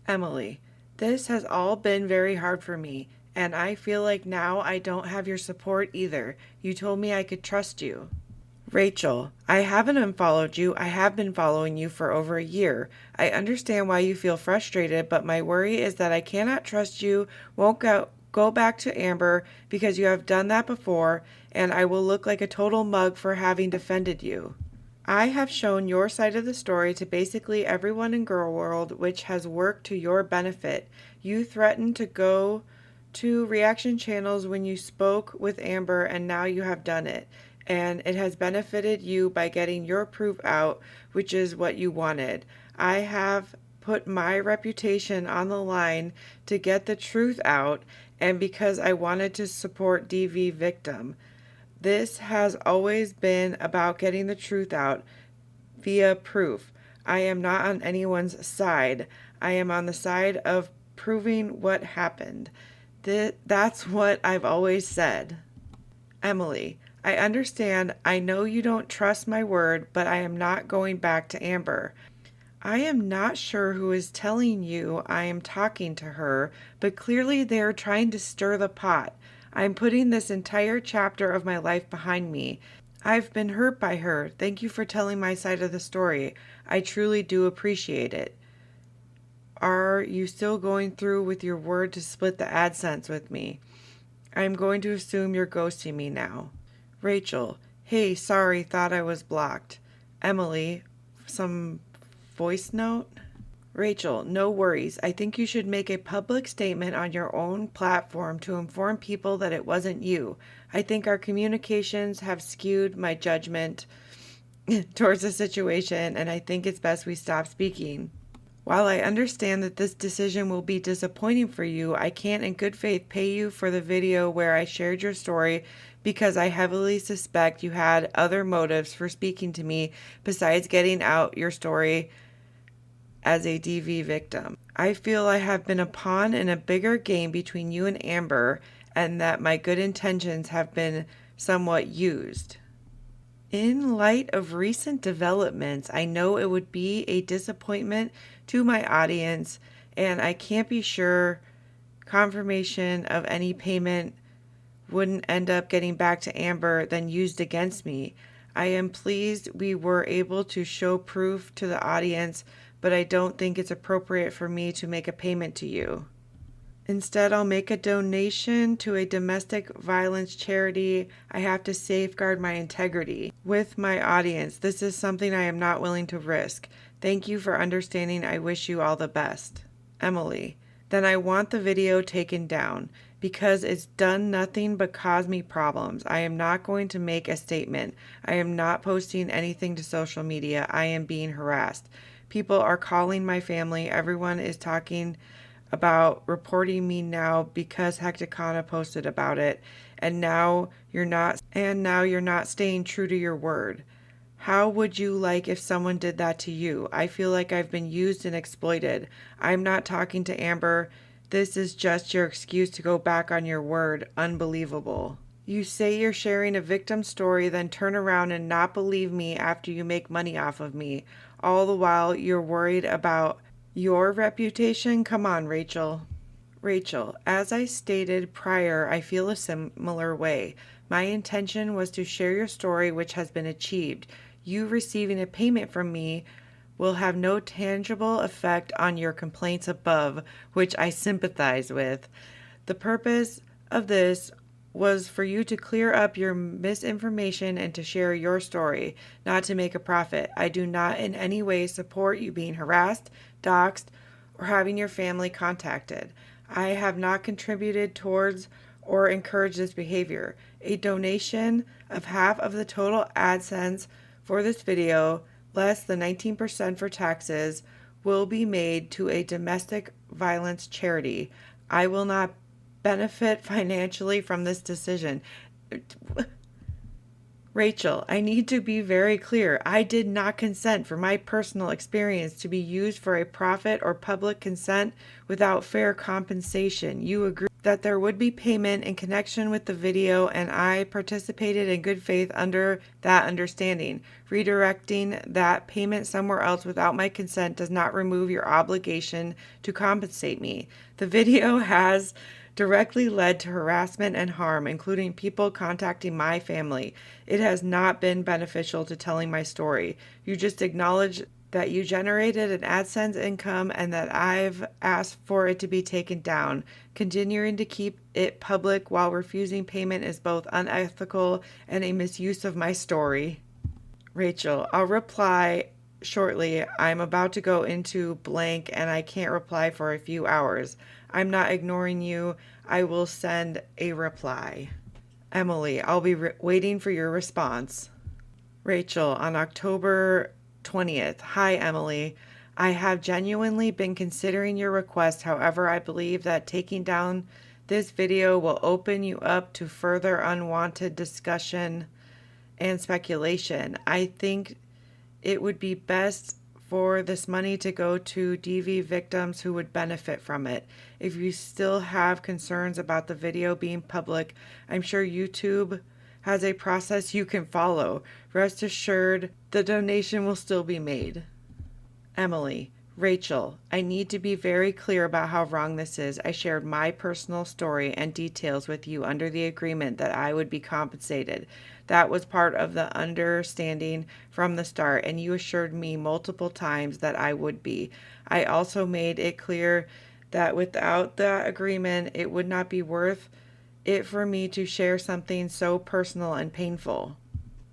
Emily, this has all been very hard for me, and I feel like now I don't have your support either. You told me I could trust you. Rachel, I haven't unfollowed you. I have been following you for over a year. I understand why you feel frustrated, but my worry is that I cannot trust you, won't go back to Amber because you have done that before, and I will look like a total mug for having defended you. I have shown your side of the story to basically everyone in Girl World, which has worked to your benefit. You threatened to go to reaction channels when you spoke with Amber, and now you have done it. And it has benefited you by getting your proof out, which is what you wanted. I have put my reputation on the line to get the truth out, and because I wanted to support DV victim. This has always been about getting the truth out via proof. I am not on anyone's side. I am on the side of proving what happened. That's what I've always said. Emily, I understand. I know you don't trust my word, but I am not going back to Amber. I am not sure who is telling you I am talking to her, but clearly they are trying to stir the pot. I'm putting this entire chapter of my life behind me. I've been hurt by her. Thank you for telling my side of the story. I truly do appreciate it. Are you still going through with your word to split the AdSense with me? I'm going to assume you're ghosting me now. Rachel, hey, sorry, thought I was blocked. Emily, some voice note? Rachel, no worries. I think you should make a public statement on your own platform to inform people that it wasn't you. I think our communications have skewed my judgment towards the situation, and I think it's best we stop speaking. While I understand that this decision will be disappointing for you, I can't in good faith pay you for the video where I shared your story because I heavily suspect you had other motives for speaking to me besides getting out your story as a DV victim. I feel I have been a pawn in a bigger game between you and Amber, and that my good intentions have been somewhat used. In light of recent developments, I know it would be a disappointment to my audience, and I can't be sure confirmation of any payment wouldn't end up getting back to Amber then used against me. I am pleased we were able to show proof to the audience, but I don't think it's appropriate for me to make a payment to you. Instead, I'll make a donation to a domestic violence charity. I have to safeguard my integrity with my audience. This is something I am not willing to risk. Thank you for understanding. I wish you all the best. Emily, then I want the video taken down because it's done nothing but cause me problems. I am not going to make a statement. I am not posting anything to social media. I am being harassed. People are calling my family. Everyone is talking about reporting me now because Hecticana posted about it, and now you're not staying true to your word. How would you like if someone did that to you? I feel like I've been used and exploited. I'm not talking to Amber. This is just your excuse to go back on your word. Unbelievable. You say you're sharing a victim story, then turn around and not believe me after you make money off of me. All the while you're worried about your reputation? Come on, Rachel. Rachel, as I stated prior, I feel a similar way. My intention was to share your story, which has been achieved. You receiving a payment from me will have no tangible effect on your complaints above, which I sympathize with. The purpose of this was for you to clear up your misinformation and to share your story, not to make a profit. I do not in any way support you being harassed, doxxed, or having your family contacted. I have not contributed towards or encouraged this behavior. A donation of half of the total AdSense for this video, less than 19% for taxes, will be made to a domestic violence charity. I will not benefit financially from this decision. Rachel, I need to be very clear. I did not consent for my personal experience to be used for a profit or public consent without fair compensation. You agree that there would be payment in connection with the video, and I participated in good faith under that understanding. Redirecting that payment somewhere else without my consent does not remove your obligation to compensate me. The video has directly led to harassment and harm, including people contacting my family. It has not been beneficial to telling my story. You just acknowledge that you generated an AdSense income and that I've asked for it to be taken down. Continuing to keep it public while refusing payment is both unethical and a misuse of my story. Rachel, I'll reply shortly. I'm about to go into blank and I can't reply for a few hours. I'm not ignoring you. I will send a reply. Emily, I'll be waiting for your response. Rachel, on October 20th. Hi, Emily. I have genuinely been considering your request. However, I believe that taking down this video will open you up to further unwanted discussion and speculation. I think it would be best for this money to go to DV victims who would benefit from it. If you still have concerns about the video being public, I'm sure YouTube has a process you can follow. Rest assured, the donation will still be made. Emily, Rachel, I need to be very clear about how wrong this is. I shared my personal story and details with you under the agreement that I would be compensated. That was part of the understanding from the start, and you assured me multiple times that I would be. I also made it clear that without the agreement, it would not be worth it for me to share something so personal and painful.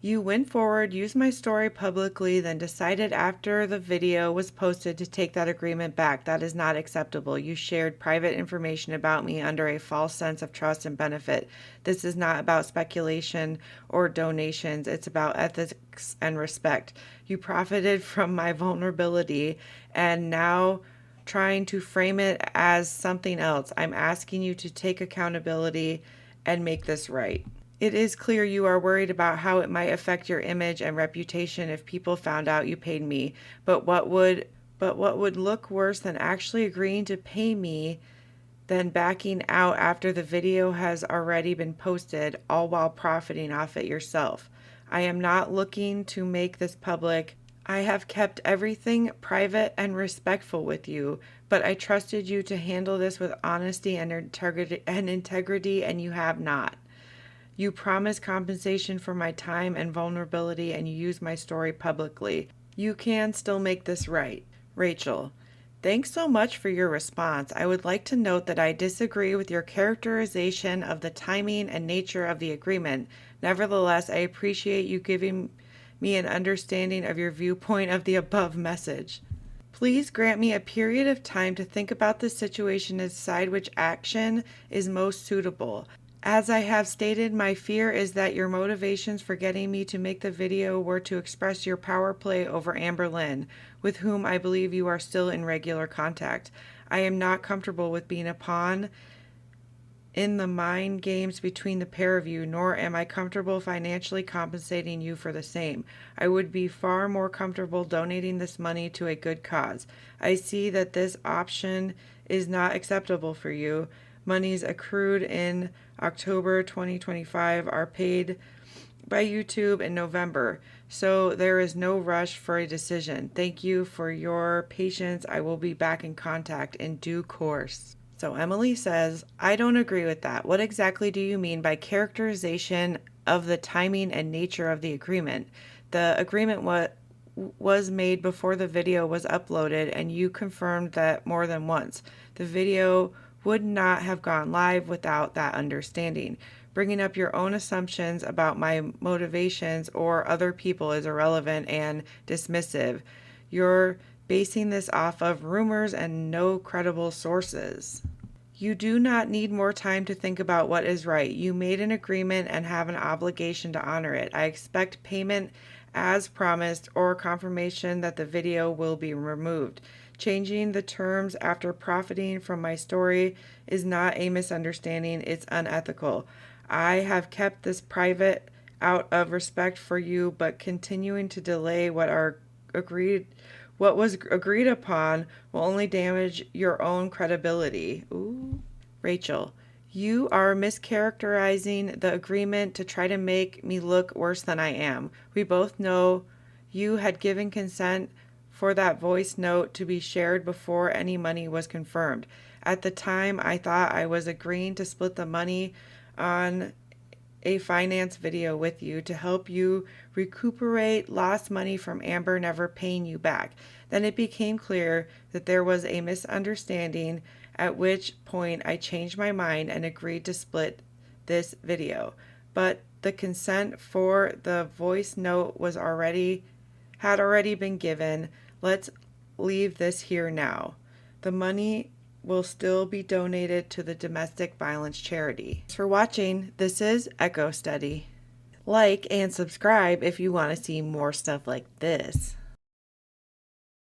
You went forward, used my story publicly, then decided after the video was posted to take that agreement back. That is not acceptable. You shared private information about me under a false sense of trust and benefit. This is not about speculation or donations. It's about ethics and respect. You profited from my vulnerability and now trying to frame it as something else. I'm asking you to take accountability and make this right. It is clear you are worried about how it might affect your image and reputation if people found out you paid me. But what would look worse than actually agreeing to pay me than backing out after the video has already been posted, all while profiting off it yourself? I am not looking to make this public. I have kept everything private and respectful with you, but I trusted you to handle this with honesty and integrity, and you have not. You promised compensation for my time and vulnerability, and you used my story publicly. You can still make this right. Rachel, thanks so much for your response. I would like to note that I disagree with your characterization of the timing and nature of the agreement. Nevertheless, I appreciate you giving me an understanding of your viewpoint of the above message. Please grant me a period of time to think about this situation and decide which action is most suitable. As I have stated, my fear is that your motivations for getting me to make the video were to express your power play over Amber Lynn, with whom I believe you are still in regular contact. I am not comfortable with being a pawn in the mind games between the pair of you, nor am I comfortable financially compensating you for the same. I would be far more comfortable donating this money to a good cause. I see that this option is not acceptable for you. Monies accrued in October 2025 are paid by YouTube in November, so there is no rush for a decision. Thank you for your patience. I will be back in contact in due course. So Emily says, I don't agree with that. What exactly do you mean by characterization of the timing and nature of the agreement? The agreement was made before the video was uploaded, and you confirmed that more than once. The video would not have gone live without that understanding. Bringing up your own assumptions about my motivations or other people is irrelevant and dismissive. You're basing this off of rumors and no credible sources. You do not need more time to think about what is right. You made an agreement and have an obligation to honor it. I expect payment as promised or confirmation that the video will be removed. Changing the terms after profiting from my story is not a misunderstanding, it's unethical. I have kept this private out of respect for you, but continuing to delay what was agreed upon will only damage your own credibility. Ooh. Rachel, You are mischaracterizing the agreement to try to make me look worse than I am. We both know you had given consent for that voice note to be shared before any money was confirmed. At the time, I thought I was agreeing to split the money on a finance video with you to help you recuperate lost money from Amber never paying you back. Then it became clear that there was a misunderstanding, at which point I changed my mind and agreed to split this video. But the consent for the voice note had already been given. Let's leave this here now. The money will still be donated to the domestic violence charity. Thanks for watching. This is Echo Study. Like and subscribe if you want to see more stuff like this.